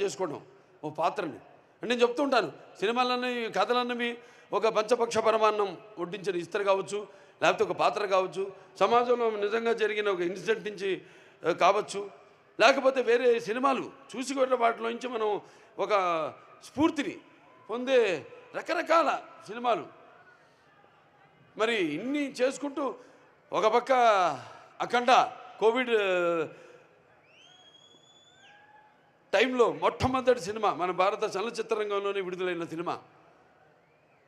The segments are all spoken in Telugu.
చేసుకోవడం ఓ పాత్రని అంటే నేను చెప్తూ ఉంటాను. సినిమాలన్నీ కథలన్నవి ఒక పంచపక్ష పరమాన్నం వడ్డించిన ఇస్తరు కావచ్చు, లేకపోతే ఒక పాత్ర కావచ్చు, సమాజంలో నిజంగా జరిగిన ఒక ఇన్సిడెంట్ నుంచి కావచ్చు, లేకపోతే వేరే సినిమాలు చూసి వాటిలో నుంచి మనం ఒక స్ఫూర్తిని పొందే రకరకాల సినిమాలు. మరి ఇన్ని చేసుకుంటూ ఒక పక్క అఖండ కోవిడ్ టైంలో మొట్టమొదటి సినిమా మన భారత చలనచిత్ర రంగంలోనే విడుదలైన సినిమా.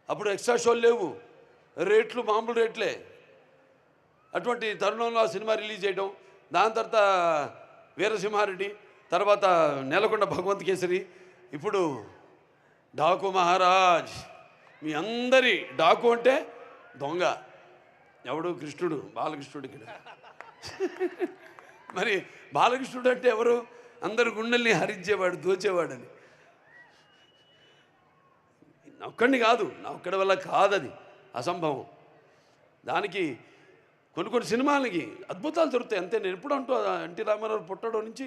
అప్పుడు ఎక్స్ట్రా షోలు లేవు, రేట్లు మామూలు రేట్లే. అటువంటి తరుణంలో ఆ సినిమా రిలీజ్ చేయడం, దాని తర్వాత వీరసింహారెడ్డి, తర్వాత నేలకొండ భగవంత్ కేసరి, ఇప్పుడు డాకు మహారాజ్. మీ అందరి డాకు అంటే దొంగ ఎవడు? కృష్ణుడు, బాలకృష్ణుడు. ఇక్కడ మరి బాలకృష్ణుడు అంటే ఎవరు? అందరు గుండెల్ని హరించేవాడు, దోచేవాడని. నా ఒక్కడిని కాదు, నా ఒక్కడి వల్ల కాదది, అసంభవం. దానికి కొన్ని సినిమాలకి అద్భుతాలు దొరుకుతాయి అంతే. నేను ఎప్పుడు అంటూ ఎన్టీ రామారావు పుట్టడం నుంచి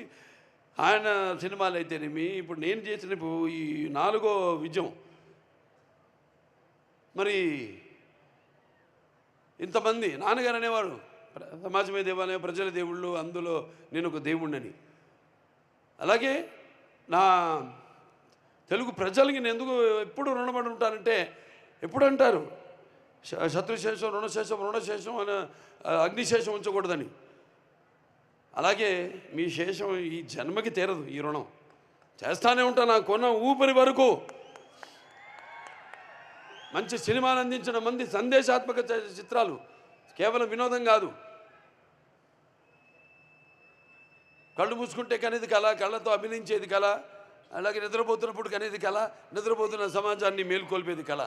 ఆయన సినిమాలు అయితేనేమి, ఇప్పుడు నేను చేసిన ఈ 4వ విజయం, మరి ఇంతమంది నాన్నగారు అనేవారు సమాజమే దేవాలయం, ప్రజల దేవుళ్ళు, అందులో నేను ఒక దేవుణ్ణని. అలాగే నా తెలుగు ప్రజలకి నేను ఎందుకు ఎప్పుడు రుణపడి ఉంటానంటే, ఎప్పుడు అంటారు శత్రుశేషం రుణశేషం అని, అగ్నిశేషం ఉంచకూడదని. అలాగే మీ శేషం ఈ జన్మకి తీరదు, ఈ రుణం చేస్తానే ఉంటా నా కొన్న ఊపిరి వరకు. మంచి సినిమాలు అందించిన మంది సందేశాత్మక చిత్రాలు, కేవలం వినోదం కాదు. కళ్ళు మూసుకుంటే కనేది కళ, కళ్ళతో అభినయించేది కళ, అలాగే నిద్రపోతున్నప్పుడు కనేది కళ, నిద్రపోతున్న సమాజాన్ని మేల్కొల్పేది కళ.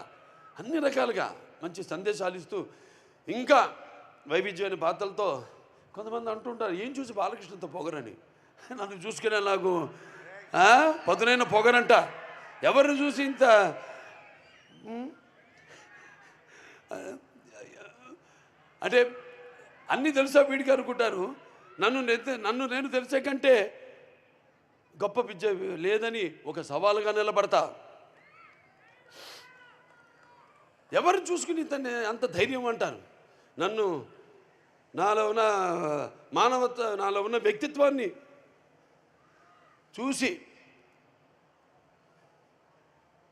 అన్ని రకాలుగా మంచి సందేశాలు ఇస్తూ ఇంకా వైవిధ్యమైన పాత్రలతో. కొంతమంది అంటుంటారు, ఏం చూసి బాలకృష్ణతో పొగరని. నన్ను చూసుకునే నాకు పదునైన పొగరంట. ఎవరిని చూసి ఇంత అంటే అన్నీ తెలుసా వీడికి అనుకుంటారు. నన్ను నేను తెలిసే కంటే గొప్ప విద్య లేదని ఒక సవాలుగా నిలబడతా. ఎవరు చూసుకుని అంత ధైర్యం అంటారు. నాలో ఉన్న నాలో ఉన్న వ్యక్తిత్వాన్ని చూసి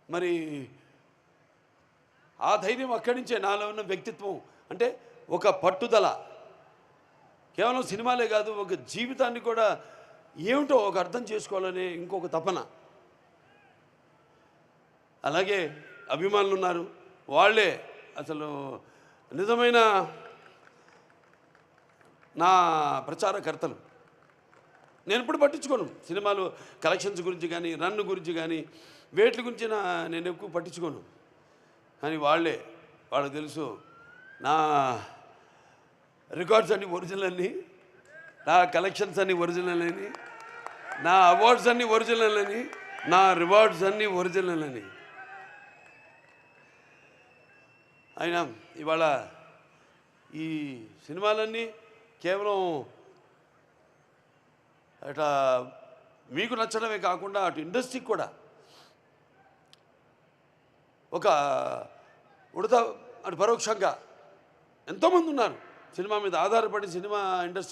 మరి ఆ ధైర్యం అక్కడి నుంచే. నాలో ఉన్న వ్యక్తిత్వం అంటే ఒక పట్టుదల, కేవలం సినిమాలే కాదు, ఒక జీవితాన్ని కూడా ఏమిటో ఒక అర్థం చేసుకోవాలనే ఇంకొక తపన. అలాగే అభిమానులు ఉన్నారు, వాళ్ళే అసలు నిజమైన నా ప్రచారకర్తలు. నేను ఎప్పుడు పట్టించుకోను సినిమాలు కలెక్షన్స్ గురించి కానీ, రన్ గురించి కానీ, వేట్ల గురించి నేను ఎక్కువ పట్టించుకోను. కానీ వాళ్ళకు తెలుసు నా రికార్డ్స్ అన్నీ ఒరిజినల్ అని, నా కలెక్షన్స్ అన్నీ ఒరిజినల్ అని, నా అవార్డ్స్ అన్నీ ఒరిజినల్ అని, నా రివార్డ్స్ అన్నీ ఒరిజినల్ అని. అయినా ఇవాళ ఈ సినిమాలన్నీ కేవలం అట్లా మీకు నచ్చడమే కాకుండా అటు ఇండస్ట్రీకి కూడా ఒక అటు పరోక్షంగా ఎంతోమంది ఉన్నారు సినిమా మీద ఆధారపడి సినిమా ఇండస్ట్రీ